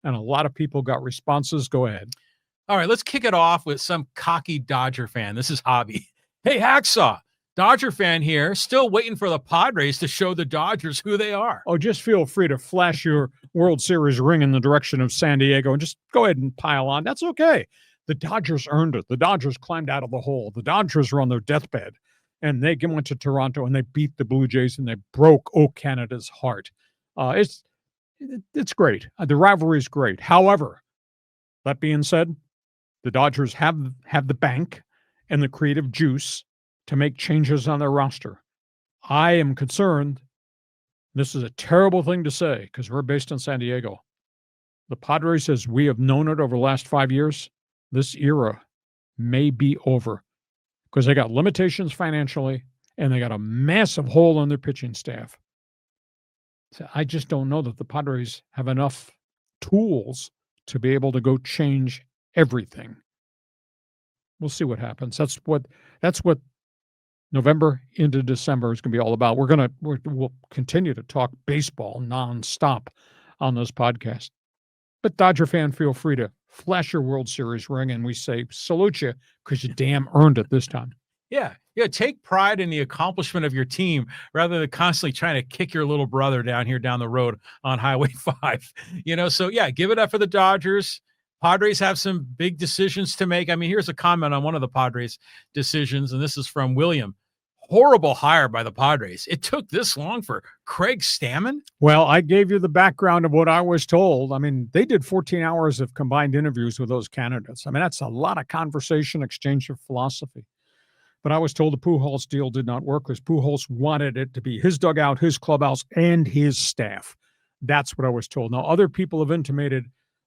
and a lot of people got responses. Go ahead. All right, let's kick it off with some cocky Dodger fan. This is Hobby. Hey, Hacksaw, Dodger fan here, still waiting for the Padres to show the Dodgers who they are. Oh, just feel free to flash your World Series ring in the direction of San Diego and just go ahead and pile on. That's okay. The Dodgers earned it. The Dodgers climbed out of the hole. The Dodgers were on their deathbed, and they went to Toronto, and they beat the Blue Jays, and they broke Canada's heart. It's great. The rivalry is great. However, that being said, the Dodgers have the bank and the creative juice to make changes on their roster. I am concerned. This is a terrible thing to say because we're based in San Diego. The Padres, as we have known it over the last 5 years, this era may be over because they got limitations financially and they got a massive hole in their pitching staff. So I just don't know that the Padres have enough tools to be able to go change everything. We'll see what happens. That's what November into December is going to be all about. We'll continue to talk baseball nonstop on this podcast. But Dodger fan, feel free to flash your World Series ring, and we say salute you because you damn earned it this time. Yeah, take pride in the accomplishment of your team rather than constantly trying to kick your little brother down the road on Highway 5. So yeah, give it up for the Dodgers. Padres have some big decisions to make. I mean, here's a comment on one of the Padres decisions, and this is from William. Horrible hire by the Padres. It took this long for Craig Stammen? Well, I gave you the background of what I was told. I mean, they did 14 hours of combined interviews with those candidates. I mean, that's a lot of conversation, exchange of philosophy. But I was told the Pujols deal did not work because Pujols wanted it to be his dugout, his clubhouse, and his staff. That's what I was told. Now, other people have intimated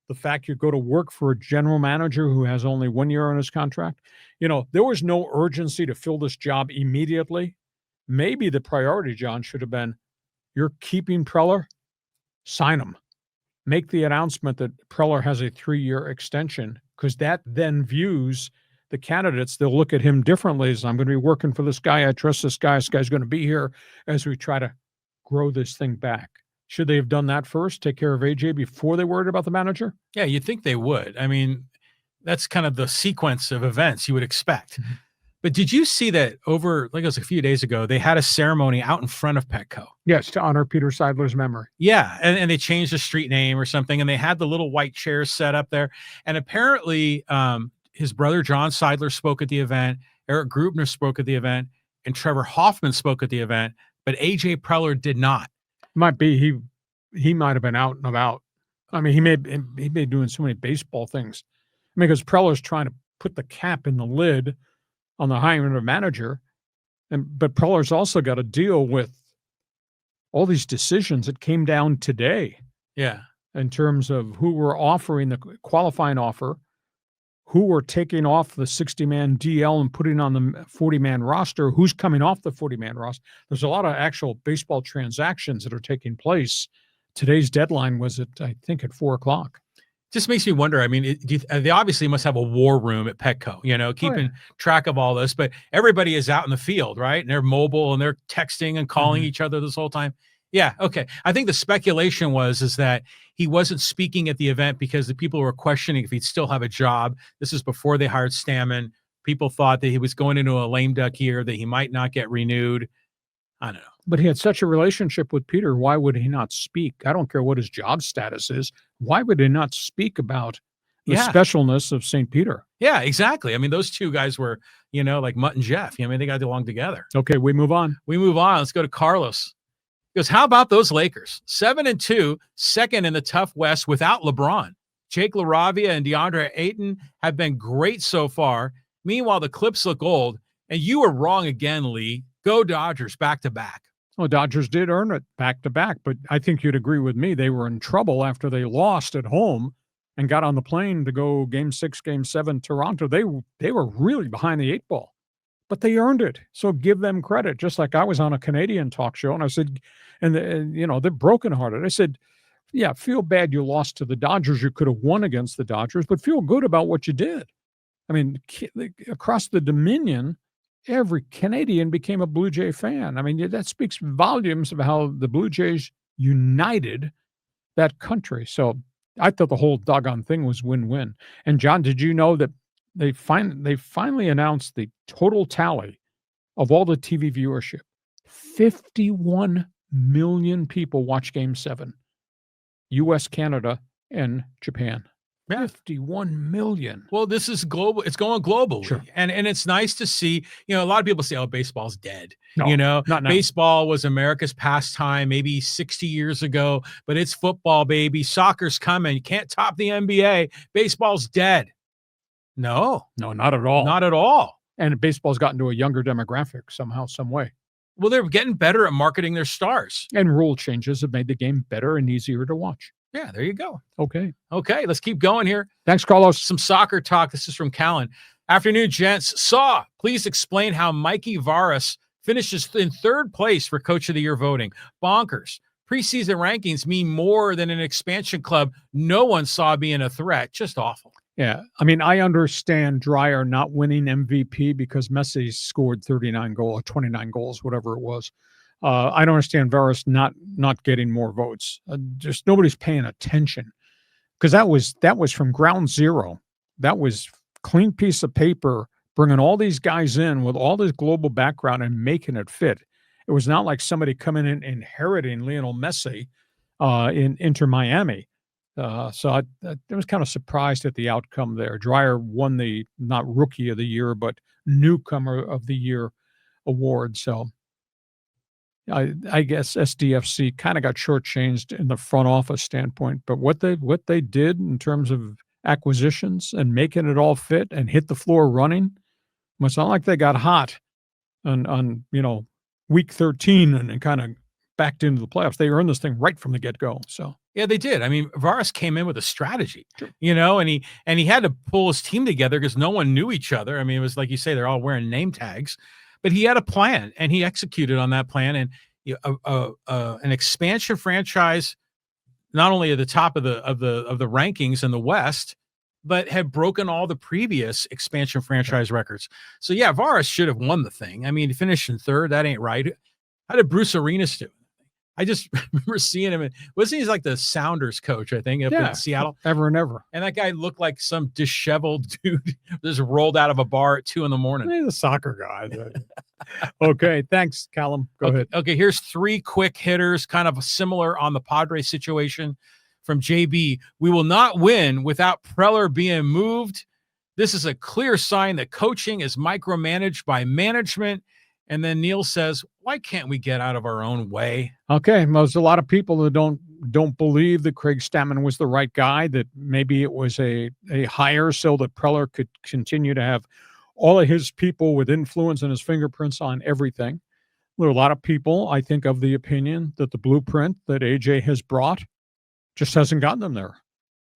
the fact you go to work for a general manager who has only 1 year on his contract. There was no urgency to fill this job immediately. Maybe the priority, John, should have been, you're keeping Preller, sign him. Make the announcement that Preller has a 3-year extension, because that then views the candidates. They'll look at him differently as, I'm going to be working for this guy. I trust this guy. This guy's going to be here as we try to grow this thing back. Should they have done that first, take care of AJ before they worried about the manager? Yeah, you'd think they would. I mean, that's kind of the sequence of events you would expect. Mm-hmm. But did you see that it was a few days ago, they had a ceremony out in front of Petco? Yes, to honor Peter Seidler's memory. Yeah, and they changed the street name or something, and they had the little white chairs set up there. And apparently his brother John Seidler spoke at the event, Eric Grubner spoke at the event, and Trevor Hoffman spoke at the event, but AJ Preller did not. Might be he might have been out and about. I mean, he may be doing so many baseball things. I mean, because Preller's trying to put the cap in the lid on the hiring of a manager, but Preller's also got to deal with all these decisions that came down today. Yeah, in terms of who were offering the qualifying offer, who were taking off the 60-man DL and putting on the 40-man roster, who's coming off the 40-man roster. There's a lot of actual baseball transactions that are taking place. Today's deadline was I think at 4:00. Just makes me wonder. I mean, they obviously must have a war room at Petco, keeping track of all this, but everybody is out in the field, right? And they're mobile and they're texting and calling each other this whole time. Yeah. Okay. I think the speculation is that he wasn't speaking at the event because the people were questioning if he'd still have a job. This is before they hired Stammen. People thought that he was going into a lame duck year, that he might not get renewed. I don't know. But he had such a relationship with Peter. Why would he not speak? I don't care what his job status is. Why would he not speak about the specialness of St. Peter? Yeah, exactly. I mean, those two guys were, like Mutt and Jeff. I mean, they got along together. Okay, we move on. Let's go to Carlos. He goes, how about those Lakers? 7-2, second in the tough West without LeBron. Jake LaRavia and DeAndre Ayton have been great so far. Meanwhile, the Clips look old. And you were wrong again, Lee. Go Dodgers back-to-back. Well, Dodgers did earn it back-to-back, but I think you'd agree with me. They were in trouble after they lost at home and got on the plane to go Game 6, Game 7, Toronto. They were really behind the 8 ball, but they earned it. So give them credit. Just like I was on a Canadian talk show, and I said, they're brokenhearted. I said, yeah, feel bad you lost to the Dodgers. You could have won against the Dodgers, but feel good about what you did. I mean, across the Dominion, every Canadian became a Blue Jay fan. I mean, that speaks volumes of how the Blue Jays united that country. So I thought the whole doggone thing was win-win. And John, did you know that they finally announced the total tally of all the TV viewership? 51 million people watch Game 7. US, Canada, and Japan. Yeah. 51 million. Well, this is global. It's going globally. Sure. And it's nice to see, a lot of people say, oh, baseball's dead. No, not now. Baseball was America's pastime maybe 60 years ago, but it's football, baby. Soccer's coming. You can't top the NBA. Baseball's dead. No, not at all. Not at all. And baseball's gotten to a younger demographic somehow, some way. Well, they're getting better at marketing their stars. And rule changes have made the game better and easier to watch. Yeah, there you go. Okay, let's keep going here. Thanks, Carlos. Some soccer talk. This is from Callan. Afternoon, gents. Please explain how Mikey Varas finishes in third place for Coach of the Year voting. Bonkers. Preseason rankings mean more than an expansion club no one saw being a threat. Just awful. Yeah, I mean, I understand Dreyer not winning MVP because Messi scored 39 goals, 29 goals, whatever it was. I don't understand Varas not getting more votes. Just nobody's paying attention because that was from ground zero. That was clean piece of paper, bringing all these guys in with all this global background and making it fit. It was not like somebody coming in inheriting Lionel Messi in Inter Miami. So I was kind of surprised at the outcome there. Dreyer won the not Rookie of the Year, but Newcomer of the Year award. So I guess SDFC kind of got shortchanged in the front office standpoint, but what they did in terms of acquisitions and making it all fit and hit the floor running, it's not like they got hot on week 13 and kind of backed into the playoffs. They earned this thing right from the get-go. So yeah, they did. I mean, Varas came in with a strategy, sure. And he had to pull his team together because no one knew each other. I mean, it was like you say, they're all wearing name tags. But he had a plan, and he executed on that plan. And an expansion franchise, not only at the top of the rankings in the West, but had broken all the previous expansion franchise records. So yeah, Varas should have won the thing. I mean, he finished in third. That ain't right. How did Bruce Arenas do? I just remember seeing him. Wasn't he like the Sounders coach, I think, up in Seattle? Ever and ever. And that guy looked like some disheveled dude just rolled out of a bar at 2 a.m. He's a soccer guy. Okay, thanks, Callum. Go ahead. Okay, here's 3 quick hitters, kind of similar on the Padres situation from JB. We will not win without Preller being moved. This is a clear sign that coaching is micromanaged by management. And then Neil says, why can't we get out of our own way? Okay. Well, there's a lot of people that don't believe that Craig Stammen was the right guy, that maybe it was a hire so that Preller could continue to have all of his people with influence and his fingerprints on everything. There are a lot of people, I think, of the opinion that the blueprint that AJ has brought just hasn't gotten them there.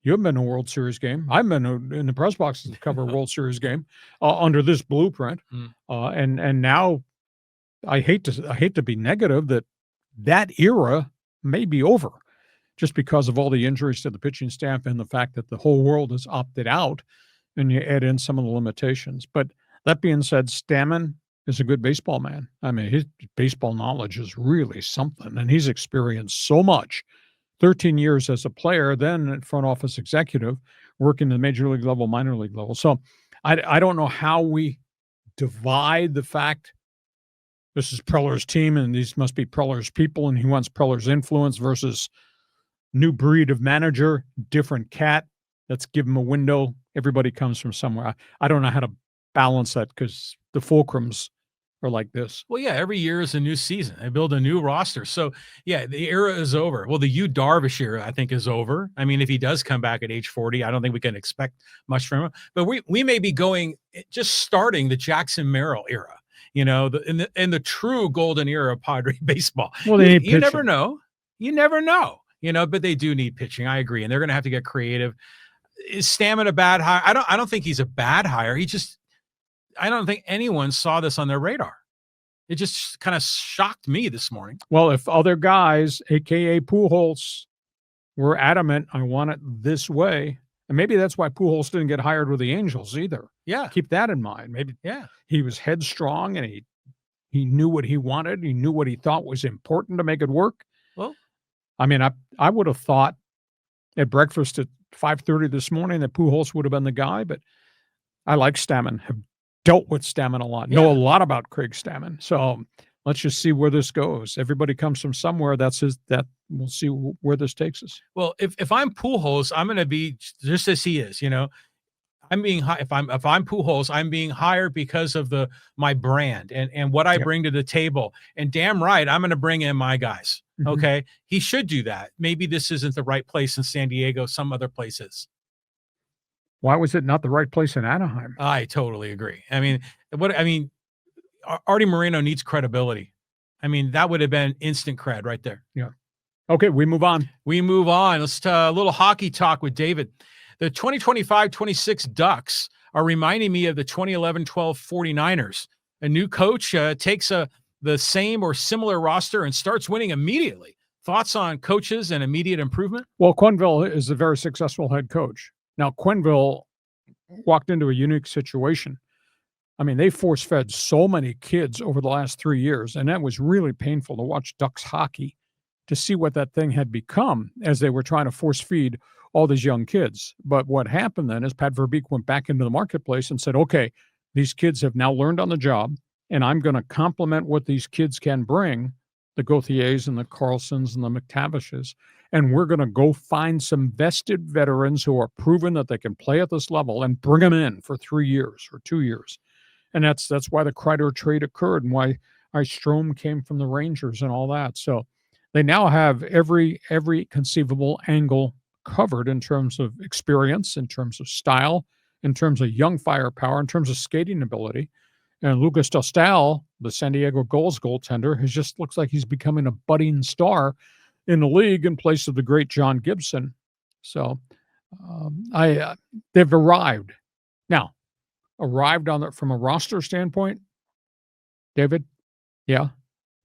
You haven't been to a World Series game. I've been in the press boxes to cover a World Series game under this blueprint. And now I hate to be negative that era may be over just because of all the injuries to the pitching staff and the fact that the whole world has opted out, and you add in some of the limitations. But that being said, Stammen is a good baseball man. I mean, his baseball knowledge is really something, and he's experienced so much. 13 years as a player, then front office executive, working the major league level, minor league level. So I don't know how we divide the fact this is Preller's team and these must be Preller's people and he wants Preller's influence versus new breed of manager, different cat. Let's give him a window. Everybody comes from somewhere. I don't know how to balance that because the fulcrums are like this. Well, yeah, every year is a new season. They build a new roster. So, yeah, the era is over. Well, the Yu Darvish era, I think, is over. I mean, if he does come back at age 40, I don't think we can expect much from him. But we may be just starting the Jackson Merrill era, in the true golden era of Padre baseball. Well, they need you never know. You never know, but they do need pitching. I agree. And they're going to have to get creative. Is Stammen a bad hire? I don't think he's a bad hire. I don't think anyone saw this on their radar. It just kind of shocked me this morning. Well, if other guys, a.k.a. Pujols, were adamant, I want it this way, and maybe that's why Pujols didn't get hired with the Angels either. Yeah. Keep that in mind. Maybe he was headstrong and he knew what he wanted. He knew what he thought was important to make it work. Well, I mean, I would have thought at breakfast at 5:30 this morning that Pujols would have been the guy, but I like Stammen, have dealt with Stammen a lot, know a lot about Craig Stammen. So let's just see where this goes. Everybody comes from somewhere. We'll see where this takes us. Well, if I'm Pujols, I'm going to be just as he is, I'm being high. If I'm Pujols, I'm being hired because of my brand and what I bring to the table. And damn right, I'm going to bring in my guys. Mm-hmm. Okay. He should do that. Maybe this isn't the right place in San Diego. Some other places. Why was it not the right place in Anaheim? I totally agree. Artie Moreno needs credibility. That would have been instant cred right there. Yeah. Okay, we move on. Let's a little hockey talk with David. The 2025-26 Ducks are reminding me of the 2011-12 49ers. A new coach takes the same or similar roster and starts winning immediately. Thoughts on coaches and immediate improvement? Well, Quenneville is a very successful head coach. Now, Quenneville walked into a unique situation. They force-fed so many kids over the last 3 years, and that was really painful to watch Ducks hockey, to see what that thing had become as they were trying to force-feed all these young kids. But what happened then is Pat Verbeek went back into the marketplace and said, okay, these kids have now learned on the job, and I'm going to complement what these kids can bring, the Gauthiers and the Carlsons and the McTavishes, and we're going to go find some vested veterans who are proven that they can play at this level and bring them in for 3 years or 2 years. And that's why the Kreider trade occurred and why Strom came from the Rangers and all that. So they now have every conceivable angle covered in terms of experience, in terms of style, in terms of young firepower, in terms of skating ability. And Lucas Dostal, the San Diego Gulls goaltender, just looks like he's becoming a budding star in the league in place of the great John Gibson. So they've arrived. Now, from a roster standpoint, David, yeah.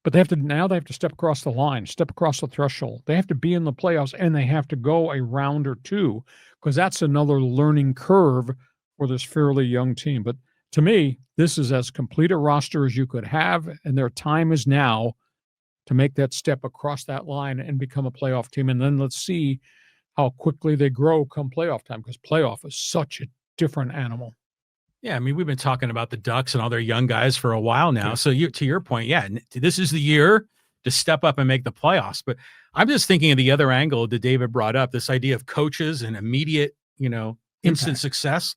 But they have to step across the line, step across the threshold. They have to be in the playoffs, and they have to go a round or two, because that's another learning curve for this fairly young team. But to me, this is as complete a roster as you could have, and their time is now to make that step across that line and become a playoff team. And then let's see how quickly they grow come playoff time, because playoff is such a different animal. Yeah, we've been talking about the Ducks and all their young guys for a while now. Yeah. So to your point, this is the year to step up and make the playoffs. But I'm just thinking of the other angle that David brought up, this idea of coaches and immediate, instant success.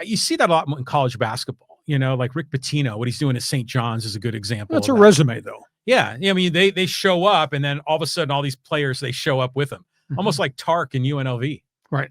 You see that a lot in college basketball, like Rick Pitino, what he's doing at St. John's is a good example. That's a resume, though. Yeah. They show up, and then all of a sudden all these players, they show up with them, almost like Tark and UNLV. Right.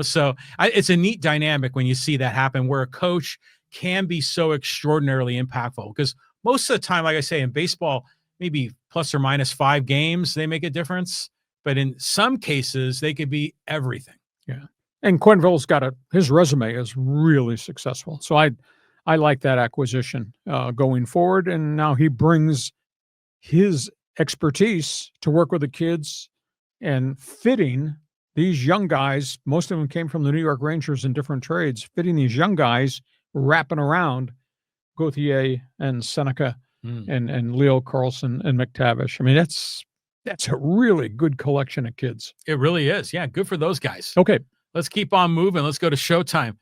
So it's a neat dynamic when you see that happen, where a coach can be so extraordinarily impactful, because most of the time, like I say, in baseball, maybe plus or minus 5 games, they make a difference. But in some cases, they could be everything. Yeah. And Quenneville's his resume is really successful. So I like that acquisition going forward. And now he brings his expertise to work with the kids and fitting these young guys. Most of them came from the New York Rangers in different trades, fitting these young guys, wrapping around Gauthier and Seneca and Leo Carlson and McTavish. That's a really good collection of kids. It really is. Yeah, good for those guys. Okay. Let's keep on moving. Let's go to Showtime.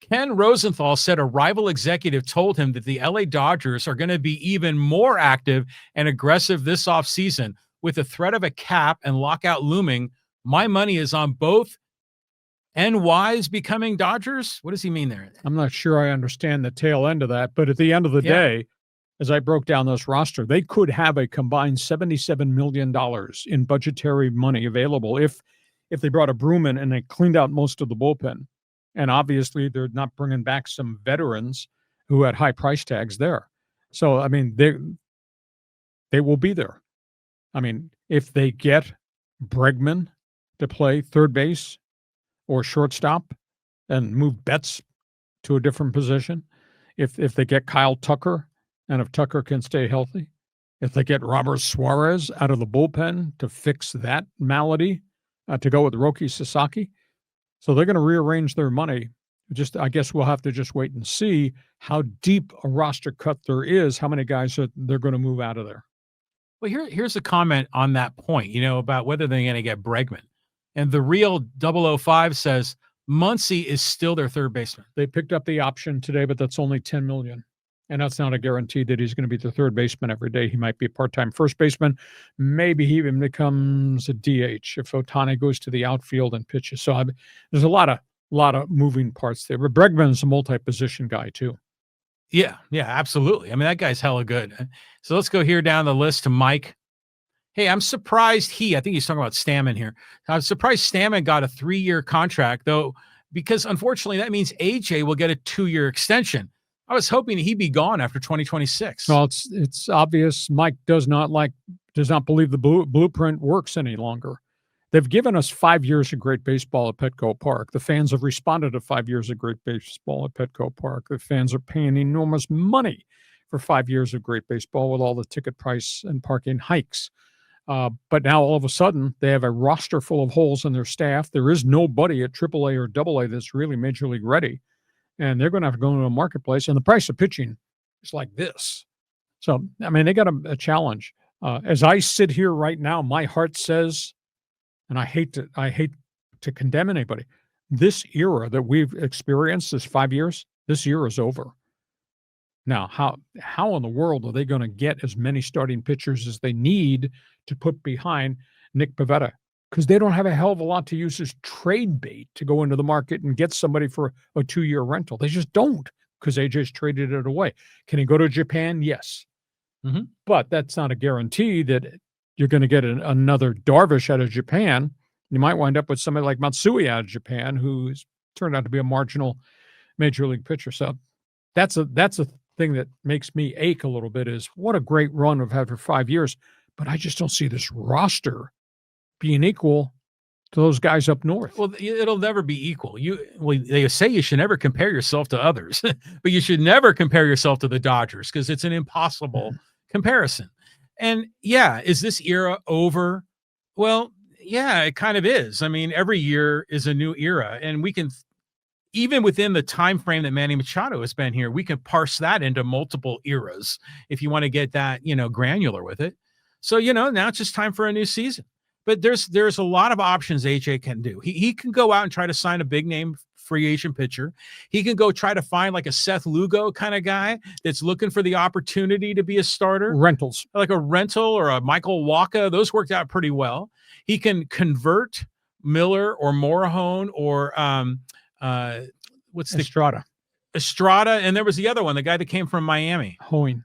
Ken Rosenthal said a rival executive told him that the LA Dodgers are going to be even more active and aggressive this offseason, with the threat of a cap and lockout looming. My money is on both NYs becoming Dodgers. What does he mean there? I'm not sure I understand the tail end of that, but at the end of the day, as I broke down this roster, they could have a combined $77 million in budgetary money available if they brought a broom in and they cleaned out most of the bullpen. And obviously, they're not bringing back some veterans who had high price tags there. So, they will be there. If they get Bregman to play third base or shortstop and move Betts to a different position, if they get Kyle Tucker, and if Tucker can stay healthy, if they get Robert Suarez out of the bullpen to fix that malady, to go with Roki Sasaki. So they're going to rearrange their money. I guess we'll have to just wait and see how deep a roster cut there is, how many guys they're going to move out of there. Well, here's a comment on that point, about whether they're going to get Bregman. And the real 005 says Muncy is still their third baseman. They picked up the option today, but that's only $10 million. And that's not a guarantee that he's going to be the third baseman every day. He might be a part-time first baseman. Maybe he even becomes a DH if Ohtani goes to the outfield and pitches. So there's a lot of moving parts there. But Bregman's a multi-position guy too. Yeah, absolutely. I mean, that guy's hella good. So let's go here down the list to Mike. Hey, I'm surprised I think he's talking about Stammen here. I'm surprised Stammen got a 3-year contract, though, because unfortunately that means AJ will get a 2-year extension. I was hoping he'd be gone after 2026. Well, it's obvious Mike does not believe the blueprint works any longer. They've given us 5 years of great baseball at Petco Park. The fans have responded to 5 years of great baseball at Petco Park. The fans are paying enormous money for 5 years of great baseball with all the ticket price and parking hikes. But now all of a sudden they have a roster full of holes in their staff. There is nobody at AAA or AA that's really major league ready. And they're going to have to go into a marketplace, and the price of pitching is like this. So, I mean, they got a challenge. As I sit here right now, my heart says, and I hate to condemn anybody, this era that we've experienced, this 5 years, this year is over. Now, how in the world are they going to get as many starting pitchers as they need to put behind Nick Pivetta? Because they don't have a hell of a lot to use as trade bait to go into the market and get somebody for a 2-year rental. They just don't, because AJ's traded it away. Can he go to Japan? Yes. Mm-hmm. But that's not a guarantee that you're going to get another Darvish out of Japan. You might wind up with somebody like Matsui out of Japan, who's turned out to be a marginal major league pitcher. So that's a thing that makes me ache a little bit, is what a great run we've had for 5 years. But I just don't see this roster being equal to those guys up north. Well, it'll never be equal. They say you should never compare yourself to others, but you should never compare yourself to the Dodgers, because it's an impossible comparison. And yeah, is this era over? Well, yeah, it kind of is. I mean, every year is a new era, and we can, even within the time frame that Manny Machado has been here, we can parse that into multiple eras if you want to get that, granular with it. So, now it's just time for a new season. But there's a lot of options AJ can do. He can go out and try to sign a big name free agent pitcher. He can go try to find like a Seth Lugo kind of guy that's looking for the opportunity to be a starter. Rentals. Like a rental or a Michael Wacha. Those worked out pretty well. He can convert Miller or Morahone or Estrada. And there was the other one, the guy that came from Miami. Hoeing.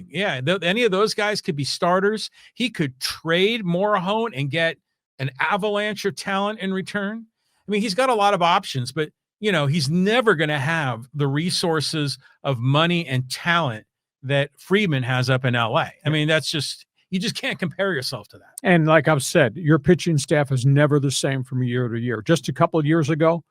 Yeah. Any of those guys could be starters. He could trade Morahone and get an avalanche of talent in return. I mean, he's got a lot of options, but he's never going to have the resources of money and talent that Friedman has up in LA. I mean, you just can't compare yourself to that. And like I've said, your pitching staff is never the same from year to year. Just a couple of years ago,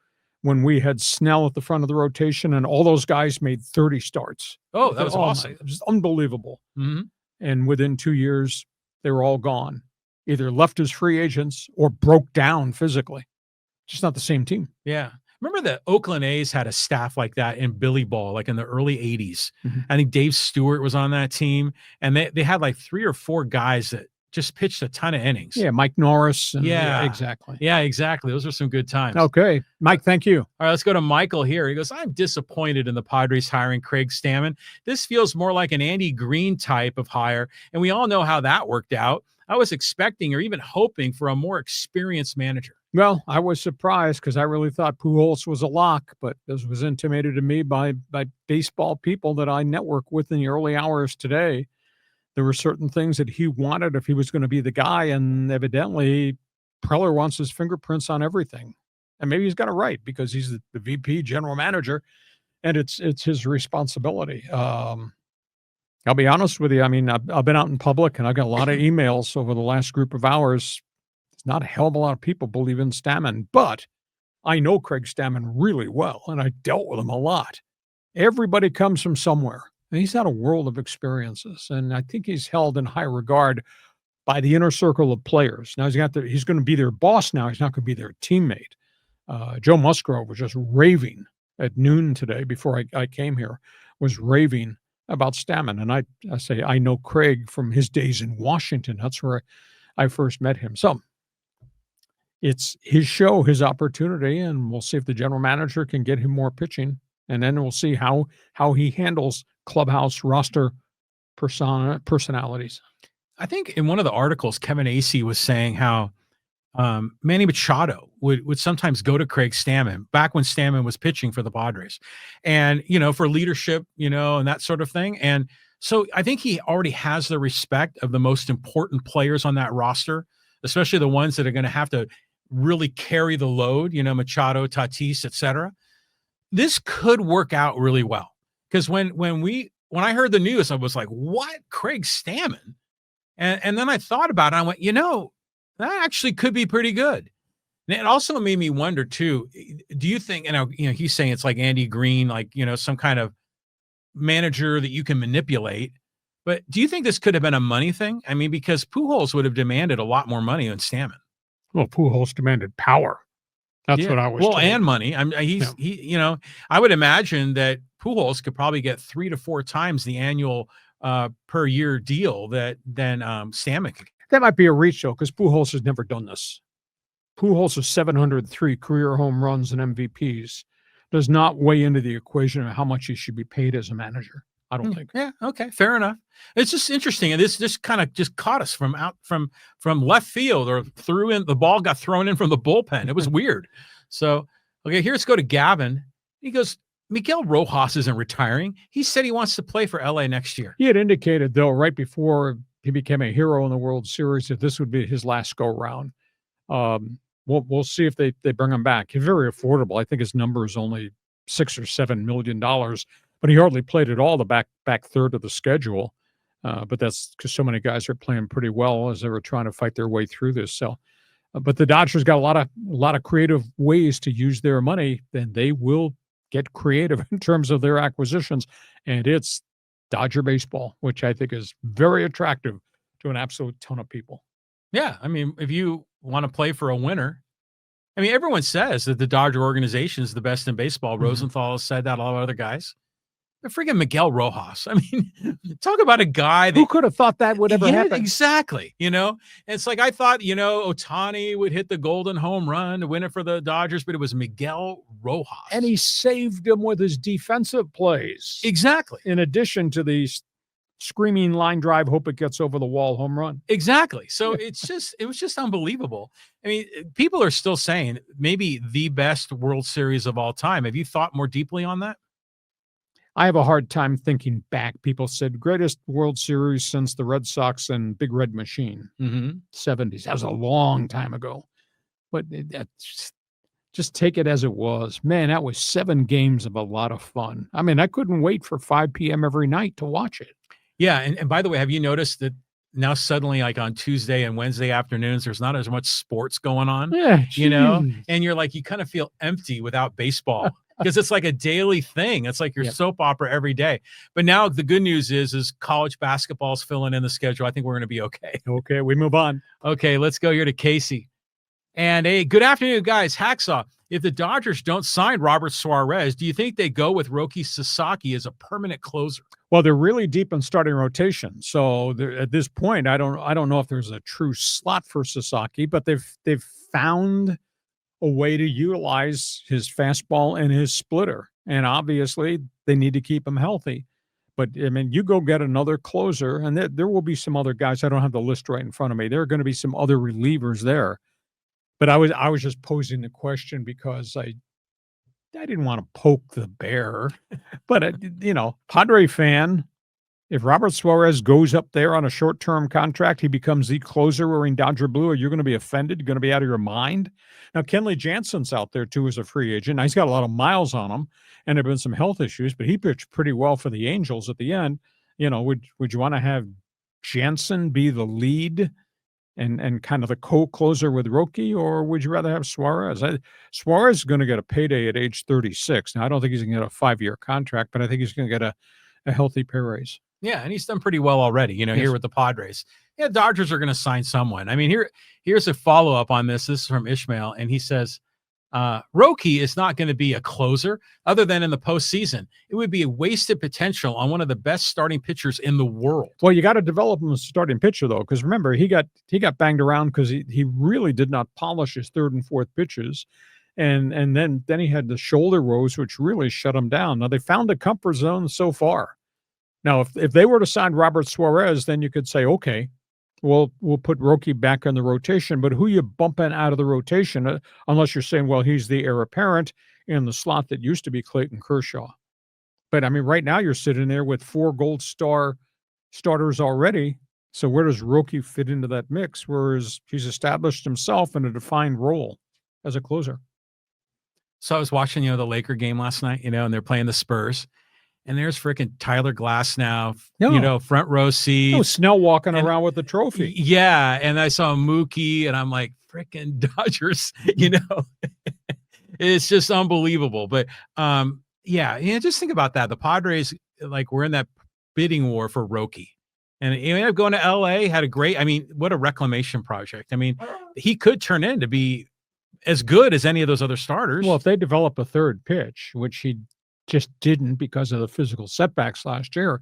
when we had Snell at the front of the rotation and all those guys made 30 starts. Oh, that was awesome. It was unbelievable. Mm-hmm. And within 2 years, they were all gone, either left as free agents or broke down physically. Just not the same team. Yeah. Remember the Oakland A's had a staff like that in Billy Ball, like in the early 80s. Mm-hmm. I think Dave Stewart was on that team, and they had like 3 or 4 guys that just pitched a ton of innings. Yeah, Mike Norris. Yeah, exactly. Yeah, exactly. Those were some good times. Okay. Mike, thank you. All right, let's go to Michael here. He goes, I'm disappointed in the Padres hiring Craig Stammen. This feels more like an Andy Green type of hire, and we all know how that worked out. I was expecting or even hoping for a more experienced manager. Well, I was surprised because I really thought Pujols was a lock, but this was intimated to me by baseball people that I network with in the early hours today. There were certain things that he wanted if he was going to be the guy, and evidently Preller wants his fingerprints on everything. And maybe he's got it right because he's the VP general manager, and it's his responsibility. I'll be honest with you. I mean, I've been out in public, and I've got a lot of emails over the last group of hours. There's not a hell of a lot of people believe in Stammen, but I know Craig Stammen really well, and I dealt with him a lot. Everybody comes from somewhere. And he's had a world of experiences, and I think he's held in high regard by the inner circle of players. Now he's going to be their boss now. He's not going to be their teammate. Joe Musgrove was just raving at noon today before I came here, was raving about Stammen. And I say, I know Craig from his days in Washington. That's where I first met him. So it's his show, his opportunity, and we'll see if the general manager can get him more pitching, and then we'll see how he handles clubhouse roster personalities. I think in one of the articles, Kevin Acee was saying how Manny Machado would sometimes go to Craig Stammen back when Stammen was pitching for the Padres, and for leadership, and that sort of thing. And so I think he already has the respect of the most important players on that roster, especially the ones that are going to have to really carry the load. Machado, Tatis, etc. This could work out really well because when I heard the news, I was like, "What, Craig Stammen?" And then I thought about it. I went, that actually could be pretty good. And it also made me wonder too. Do you think, he's saying it's like Andy Green, like, some kind of manager that you can manipulate, but do you think this could have been a money thing? I mean, because Pujols would have demanded a lot more money than Stammen. Well, Pujols demanded power. That's what I was told. And money. I would imagine that Pujols could probably get 3 to 4 times the annual per year deal than Stammen could. That might be a reach, though, because Pujols has never done this. Pujols has 703 career home runs and MVPs. Does not weigh into the equation of how much he should be paid as a manager. I don't think. Yeah. Okay. Fair enough. It's just interesting. And this just kind of just caught us from left field, or the ball got thrown in from the bullpen. It was weird. So, okay, let's go to Gavin. He goes, Miguel Rojas isn't retiring. He said he wants to play for LA next year. He had indicated, though, right before he became a hero in the World Series, that this would be his last go round. We'll see if they bring him back. He's very affordable. I think his number is only $6 or $7 million, but he hardly played at all the back third of the schedule. But that's because so many guys are playing pretty well as they were trying to fight their way through this. So, but the Dodgers got a lot of creative ways to use their money, and they will get creative in terms of their acquisitions. And it's Dodger baseball, which I think is very attractive to an absolute ton of people. Yeah, I mean, if you want to play for a winner, I mean, everyone says that the Dodger organization is the best in baseball. Mm-hmm. Rosenthal has said that, a lot of other guys. But freaking Miguel Rojas. I mean, talk about a guy that, who could have thought that would ever happen? Exactly. It's like I thought, Ohtani would hit the golden home run to win it for the Dodgers, but it was Miguel Rojas. And he saved him with his defensive plays. Exactly. In addition to these screaming line drive, hope it gets over the wall home run. Exactly. So it was just unbelievable. I mean, people are still saying maybe the best World Series of all time. Have you thought more deeply on that? I have a hard time thinking back. People said greatest World Series since the Red Sox and Big Red Machine, 70s. That was a long time ago. But just take it as it was. Man, that was 7 games of a lot of fun. I mean, I couldn't wait for 5 p.m. every night to watch it. Yeah, and by the way, have you noticed that now suddenly, like on Tuesday and Wednesday afternoons, there's not as much sports going on? Yeah, and you're like, you kind of feel empty without baseball. Because it's like a daily thing. It's like your soap opera every day. But now the good news is college basketball's filling in the schedule. I think we're going to be okay. Okay, we move on. Okay, let's go here to Casey. And hey, good afternoon, guys. Hacksaw, if the Dodgers don't sign Robert Suarez, do you think they go with Roki Sasaki as a permanent closer? Well, they're really deep in starting rotation. So at this point, I don't know if there's a true slot for Sasaki, but they've found a way to utilize his fastball and his splitter. And obviously they need to keep him healthy. But I mean, you go get another closer, and there will be some other guys. I don't have the list right in front of me. There are going to be some other relievers there. But I was just posing the question because I didn't want to poke the bear. But Padre fan, if Robert Suarez goes up there on a short-term contract, he becomes the closer wearing Dodger blue. Are you going to be offended? You're going to be out of your mind? Now, Kenley Jansen's out there, too, as a free agent. Now, he's got a lot of miles on him, and there have been some health issues, but he pitched pretty well for the Angels at the end. Would you want to have Jansen be the lead and kind of the co-closer with Roki, or would you rather have Suarez? Suarez is going to get a payday at age 36. Now, I don't think he's going to get a 5-year contract, but I think he's going to get a healthy pay raise. Yeah, and he's done pretty well already, here with the Padres. Yeah, Dodgers are going to sign someone. I mean, here's a follow-up on this. This is from Ishmael, and he says, Roki is not going to be a closer other than in the postseason. It would be a wasted potential on one of the best starting pitchers in the world. Well, you got to develop him as a starting pitcher, though, because remember, he got banged around because he really did not polish his third and fourth pitches. And then he had the shoulder woes, which really shut him down. Now, they found the comfort zone so far. Now, if they were to sign Robert Suarez, then you could say, okay, we'll put Roki back in the rotation. But who you bumping out of the rotation, unless you're saying, well, he's the heir apparent in the slot that used to be Clayton Kershaw. But, I mean, right now you're sitting there with 4 Gold Star starters already. So where does Roki fit into that mix? Whereas he's established himself in a defined role as a closer. So I was watching, the Laker game last night, and they're playing the Spurs. And there's freaking Tyler Glass now, front row seat. Oh, Snell walking around with the trophy. Yeah. And I saw Mookie and I'm like, freaking Dodgers, it's just unbelievable. But just think about that. The Padres, we're in that bidding war for Roki. And he ended up going to LA, had a great, what a reclamation project. He could turn in to be as good as any of those other starters. Well, if they develop a third pitch, which he just didn't because of the physical setbacks last year,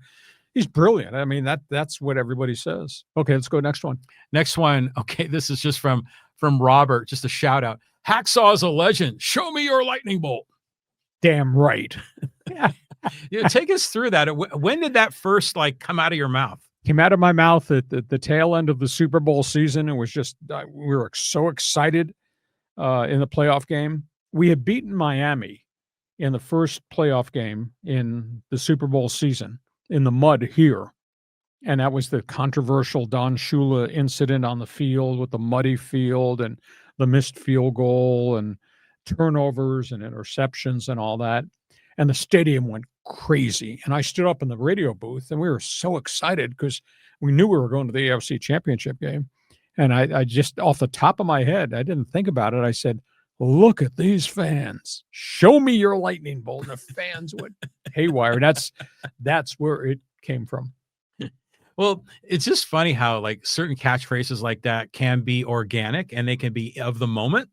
he's brilliant. That's what everybody says. Okay, let's go next one. Next one. Okay, this is just from Robert, just a shout out. Hacksaw is a legend. Show me your lightning bolt. Damn right. Take us through that. When did that first come out of your mouth? Came out of my mouth at the tail end of the Super Bowl season. It was just, we were so excited in the playoff game. We had beaten Miami in the first playoff game in the Super Bowl season in the mud here. And that was the controversial Don Shula incident on the field with the muddy field and the missed field goal and turnovers and interceptions and all that. And the stadium went crazy. And I stood up in the radio booth and we were so excited because we knew we were going to the AFC Championship game. And I just, off the top of my head, I didn't think about it. I said, look at these fans. Show me your lightning bolt. And the fans went haywire. That's where it came from. Well, it's just funny how certain catchphrases like that can be organic and they can be of the moment.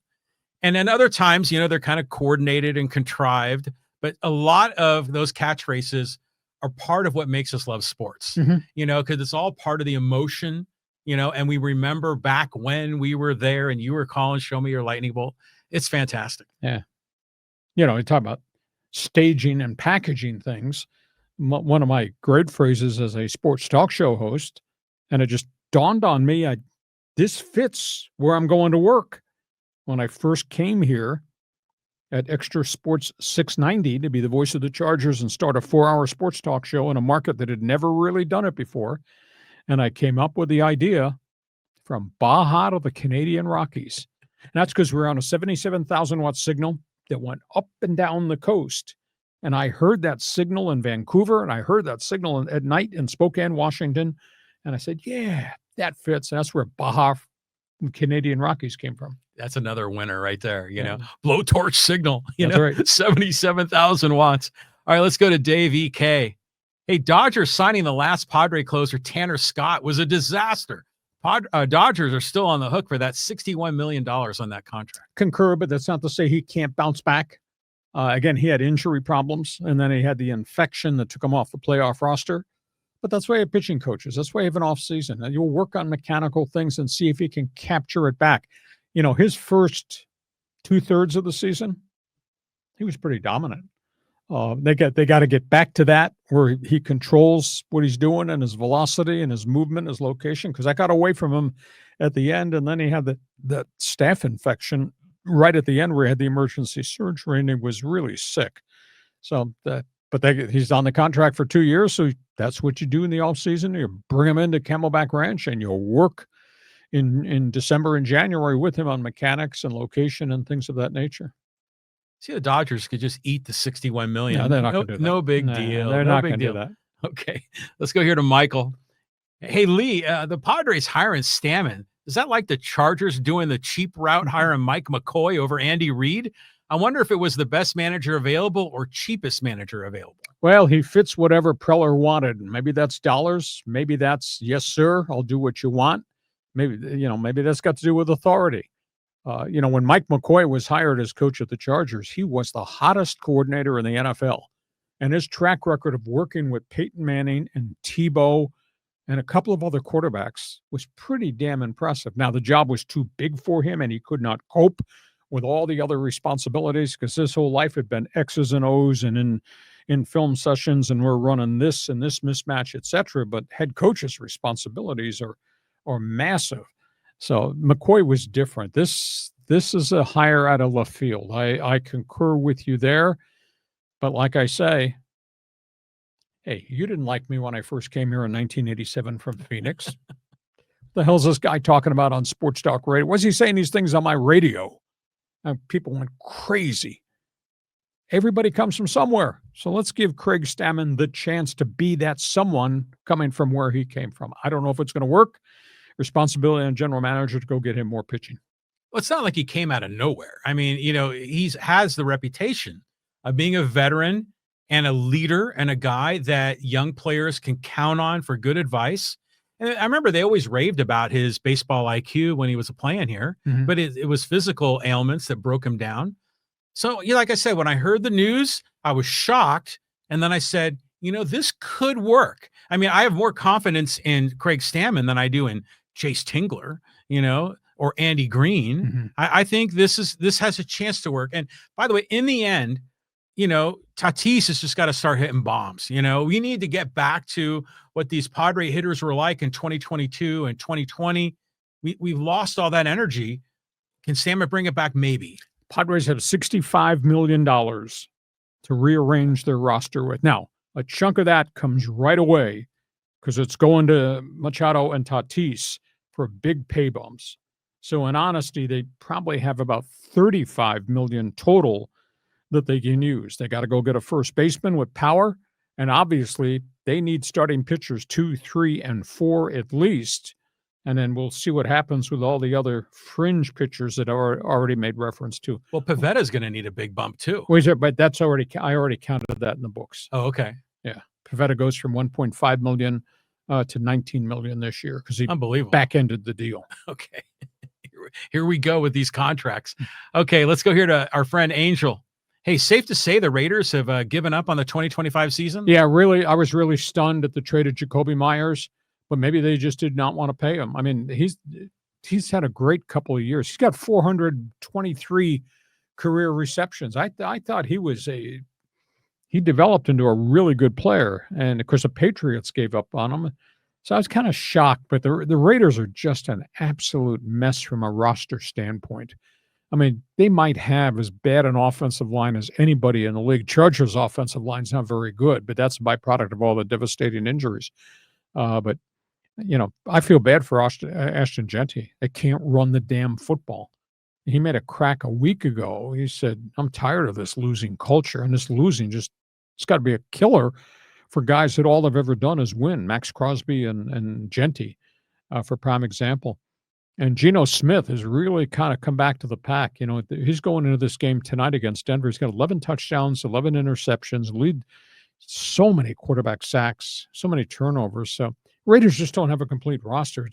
And then other times, they're kind of coordinated and contrived. But a lot of those catchphrases are part of what makes us love sports, because it's all part of the emotion, and we remember back when we were there and you were calling, show me your lightning bolt. It's fantastic. Yeah. You talk about staging and packaging things. One of my great phrases as a sports talk show host, and it just dawned on me, this fits where I'm going to work. When I first came here at Extra Sports 690 to be the voice of the Chargers and start a 4-hour sports talk show in a market that had never really done it before. And I came up with the idea from Baja to the Canadian Rockies. And that's because we're on a 77,000 watt signal that went up and down the coast. And I heard that signal in Vancouver and I heard that signal at night in Spokane, Washington. And I said, yeah, that fits. And that's where Baja and Canadian Rockies came from. That's another winner right there. Blowtorch signal, That's right. 77,000 watts. All right, let's go to Dave EK. Hey, Dodgers signing the last Padre closer, Tanner Scott, was a disaster. Dodgers are still on the hook for that $61 million on that contract. Concur, but that's not to say he can't bounce back. Again, he had injury problems, and then he had the infection that took him off the playoff roster. But that's why you have pitching coaches. That's why you have an offseason. And you'll work on mechanical things and see if he can capture it back. His first 2/3 of the season, he was pretty dominant. They got to get back to that where he controls what he's doing and his velocity and his movement, his location, because I got away from him at the end, and then he had the staph infection right at the end where he had the emergency surgery and he was really sick. So he's on the contract for 2 years, so that's what you do in the offseason. You bring him into Camelback Ranch and you'll work in December and January with him on mechanics and location and things of that nature. See, the Dodgers could just eat the $61 million. No, they're not going to do that. No big deal. They're not going to do that. Okay, let's go here to Michael. Hey, Lee, the Padres hiring Stammen. Is that like the Chargers doing the cheap route, hiring Mike McCoy over Andy Reid? I wonder if it was the best manager available or cheapest manager available. Well, he fits whatever Preller wanted. Maybe that's dollars. Maybe that's, yes, sir, I'll do what you want. Maybe that's got to do with authority. When Mike McCoy was hired as coach of the Chargers, he was the hottest coordinator in the NFL. And his track record of working with Peyton Manning and Tebow and a couple of other quarterbacks was pretty damn impressive. Now, the job was too big for him, and he could not cope with all the other responsibilities because his whole life had been X's and O's and in film sessions, and we're running this and this mismatch, etc. But head coach's responsibilities are massive. So McCoy was different. This is a hire out of left field. I concur with you there. But like I say, hey, you didn't like me when I first came here in 1987 from Phoenix. The hell's this guy talking about on Sports Talk Radio? Was he saying these things on my radio? And people went crazy. Everybody comes from somewhere. So let's give Craig Stammen the chance to be that someone coming from where he came from. I don't know if it's going to work. Responsibility on general manager to go get him more pitching. Well, it's not like he came out of nowhere. I mean, he has the reputation of being a veteran and a leader and a guy that young players can count on for good advice. And I remember they always raved about his baseball IQ when he was playing here, but it was physical ailments that broke him down. So, like I said, when I heard the news, I was shocked. And then I said, this could work. I mean, I have more confidence in Craig Stammen than I do in Chase Tingler, or Andy Green. I think this has a chance to work. And by the way, in the end, Tatis has just got to start hitting bombs. We need to get back to what these Padre hitters were like in 2022 and 2020. We've lost all that energy. Can Stammen bring it back? Maybe. Padres have $65 million to rearrange their roster with. Now, a chunk of that comes right away because it's going to Machado and Tatis for big pay bumps. So in honesty, they probably have about $35 million total that they can use. They got to go get a first baseman with power. And obviously, they need starting pitchers 2, 3, and 4 at least. And then we'll see what happens with all the other fringe pitchers that are already made reference to. Well, Pavetta's going to need a big bump too. But I already counted that in the books. Oh, okay. Yeah. Pavetta goes from $1.5 million to $19 million this year because he back-ended the deal. Okay. Here we go with these contracts. Okay, let's go here to our friend Angel. Hey, safe to say the Raiders have given up on the 2025 season? Yeah, really. I was really stunned at the trade of Jacoby Myers, but maybe they just did not want to pay him. I mean, he's had a great couple of years. He's got 423 career receptions. I thought he developed into a really good player. And of course, the Patriots gave up on him. So I was kind of shocked, but the Raiders are just an absolute mess from a roster standpoint. I mean, they might have as bad an offensive line as anybody in the league. Chargers' offensive line's not very good, but that's a byproduct of all the devastating injuries. But I feel bad for Ashton Genty. They can't run the damn football. He made a crack a week ago. He said, I'm tired of this losing culture, and this losing it's got to be a killer for guys that all they've ever done is win. Max Crosby and Genty, for prime example. And Geno Smith has really kind of come back to the pack. He's going into this game tonight against Denver. He's got 11 touchdowns, 11 interceptions, lead so many quarterback sacks, so many turnovers. So Raiders just don't have a complete roster.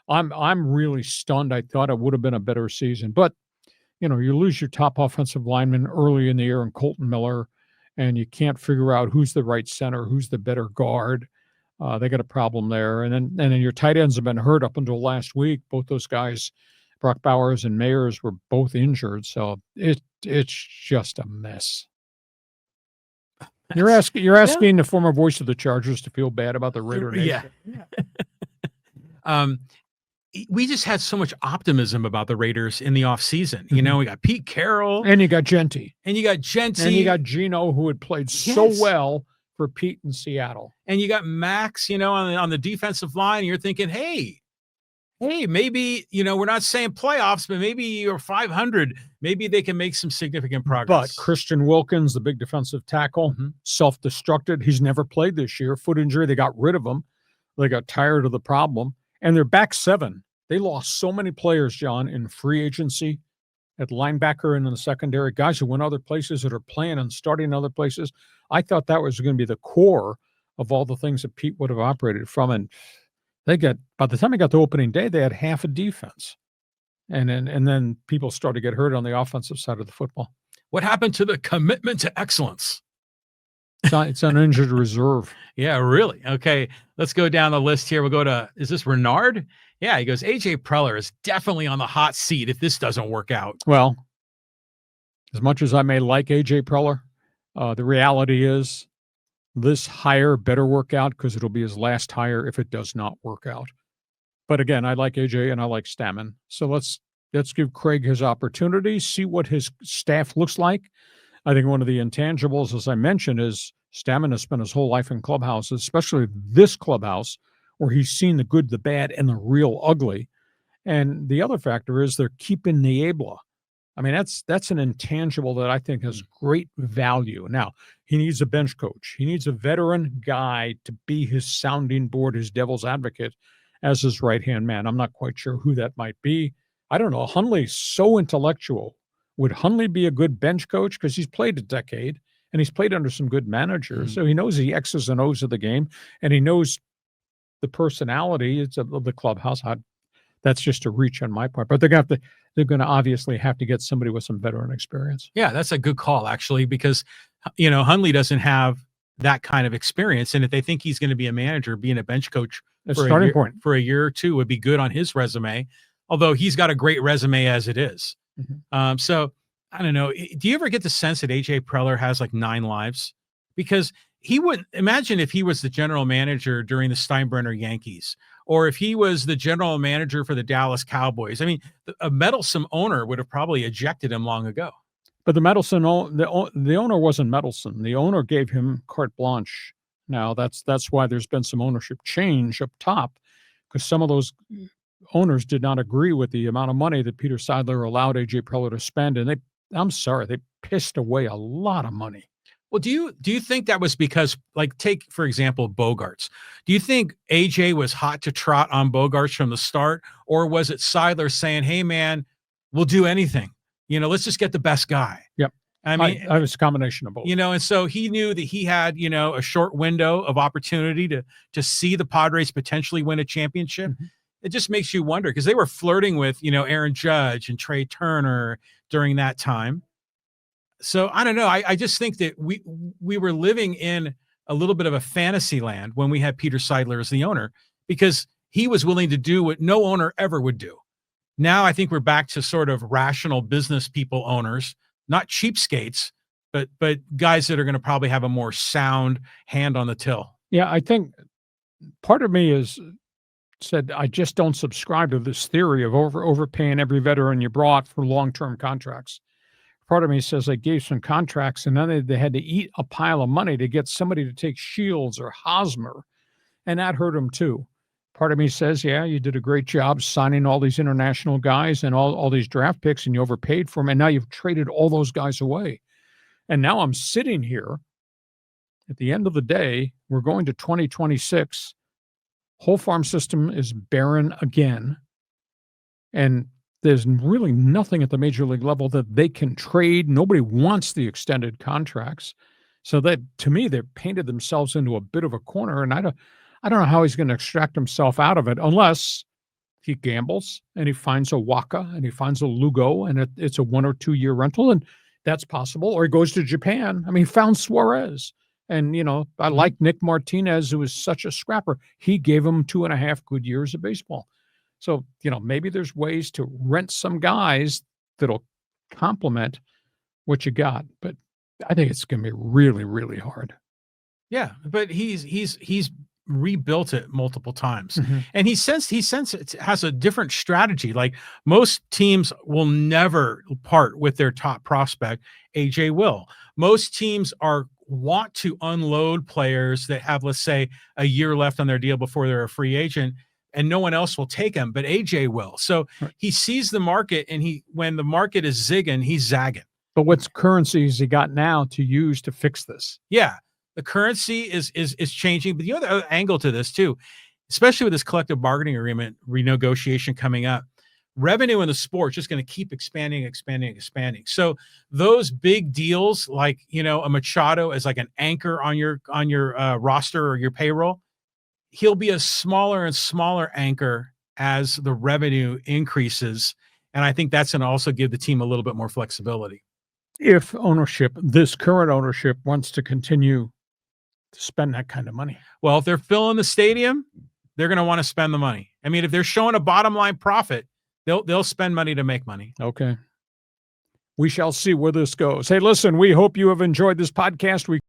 I'm really stunned. I thought it would have been a better season. But, you lose your top offensive lineman early in the year in Colton Miller, and you can't figure out who's the right center, who's the better guard. They got a problem there. And then your tight ends have been hurt up until last week. Both those guys, Brock Bowers and Mayers, were both injured. So it's just a mess. You're asking the former voice of the Chargers to feel bad about the Raider Nation. Yeah. We just had so much optimism about the Raiders in the offseason. We got Pete Carroll. And you got Genty. And you got Geno, who had played so well for Pete in Seattle. And you got Max, on the defensive line. And you're thinking, hey, maybe, we're not saying playoffs, but maybe you're 500. Maybe they can make some significant progress. But Christian Wilkins, the big defensive tackle, self-destructed. He's never played this year. Foot injury. They got rid of him. They got tired of the problem. And their back seven. They lost so many players, John, in free agency at linebacker and in the secondary. Guys who went other places that are playing and starting other places. I thought that was going to be the core of all the things that Pete would have operated from. And by the time they got to opening day, they had half a defense. And then people start to get hurt on the offensive side of the football. What happened to the commitment to excellence? It's an injured reserve. Yeah, really. Okay, let's go down the list here. We'll go to, is this Renard? Yeah, he goes, AJ Preller is definitely on the hot seat if this doesn't work out. Well, as much as I may like AJ Preller, the reality is this hire better work out because it'll be his last hire if it does not work out. But again, I like AJ and I like Stammen. So let's give Craig his opportunity, see what his staff looks like. I think one of the intangibles, as I mentioned, is Stammen has spent his whole life in clubhouses, especially this clubhouse, where he's seen the good, the bad, and the real ugly. And the other factor is they're keeping Niebla. I mean, that's an intangible that I think has great value. Now, he needs a bench coach. He needs a veteran guy to be his sounding board, his devil's advocate, as his right-hand man. I'm not quite sure who that might be. I don't know. Hundley's so intellectual. Would Hundley be a good bench coach? Because he's played a decade, and he's played under some good managers. So he knows the X's and O's of the game, and he knows the personality of the clubhouse. That's just a reach on my part. But they're going to obviously have to get somebody with some veteran experience. Yeah, that's a good call, actually, because, Hundley doesn't have that kind of experience. And if they think he's going to be a manager, being a bench coach for a year or two would be good on his resume, although he's got a great resume as it is. Mm-hmm. So I don't know. Do you ever get the sense that AJ Preller has like 9 lives? Because he wouldn't imagine if he was the general manager during the Steinbrenner Yankees, or if he was the general manager for the Dallas Cowboys. I mean, a meddlesome owner would have probably ejected him long ago. But the owner wasn't meddlesome. The owner gave him carte blanche. Now that's why there's been some ownership change up top, because some of those owners did not agree with the amount of money that Peter Seidler allowed AJ Preller to spend, and they pissed away a lot of money. Well, do you think that was because, like, take, for example, Bogarts? Do you think AJ was hot to trot on Bogarts from the start, or was it Seidler saying, hey, man, we'll do anything? Let's just get the best guy. Yep. I mean, I was a combination of both. And so he knew that he had, a short window of opportunity to see the Padres potentially win a championship. Mm-hmm. It just makes you wonder, because they were flirting with, Aaron Judge and Trey Turner during that time. So I don't know. I just think that we were living in a little bit of a fantasy land when we had Peter Seidler as the owner, because he was willing to do what no owner ever would do. Now I think we're back to sort of rational business people owners, not cheapskates, but guys that are going to probably have a more sound hand on the till. Yeah, I think part of me said I just don't subscribe to this theory of overpaying every veteran you brought for long-term contracts. Part of me says they gave some contracts, and then they had to eat a pile of money to get somebody to take Shields or Hosmer, and that hurt them too. Part of me says, yeah, you did a great job signing all these international guys and all these draft picks, and you overpaid for them, and now you've traded all those guys away. And now I'm sitting here. At the end of the day, we're going to 2026. Whole farm system is barren again, and there's really nothing at the major league level that they can trade. Nobody wants the extended contracts. So that, to me, they've painted themselves into a bit of a corner, and I don't know how he's going to extract himself out of it unless he gambles and he finds a Waka and he finds a Lugo and it's a 1 or 2 year rental, and that's possible. Or he goes to Japan. I mean, he found Suarez. And, I like Nick Martinez, who was such a scrapper. He gave him 2.5 good years of baseball. So, maybe there's ways to rent some guys that'll complement what you got. But I think it's going to be really, really hard. Yeah, but he's rebuilt it multiple times. Mm-hmm. And he has a different strategy. Like, most teams will never part with their top prospect. AJ will. Most teams want to unload players that have, let's say, a year left on their deal before they're a free agent, and no one else will take him, but AJ will. So he sees the market, and when the market is zigging, he's zagging. But what currency has he got now to use to fix this? Yeah, the currency is changing. But the other angle to this too, especially with this collective bargaining agreement renegotiation coming up, revenue in the sport is just going to keep expanding. So those big deals, like, a Machado as like an anchor on your roster or your payroll, he'll be a smaller and smaller anchor as the revenue increases. And I think that's going to also give the team a little bit more flexibility. If ownership, this current ownership, wants to continue to spend that kind of money. Well, if they're filling the stadium, they're going to want to spend the money. I mean, if they're showing a bottom line profit, they'll spend money to make money. Okay. We shall see where this goes. Hey, listen, we hope you have enjoyed this podcast. We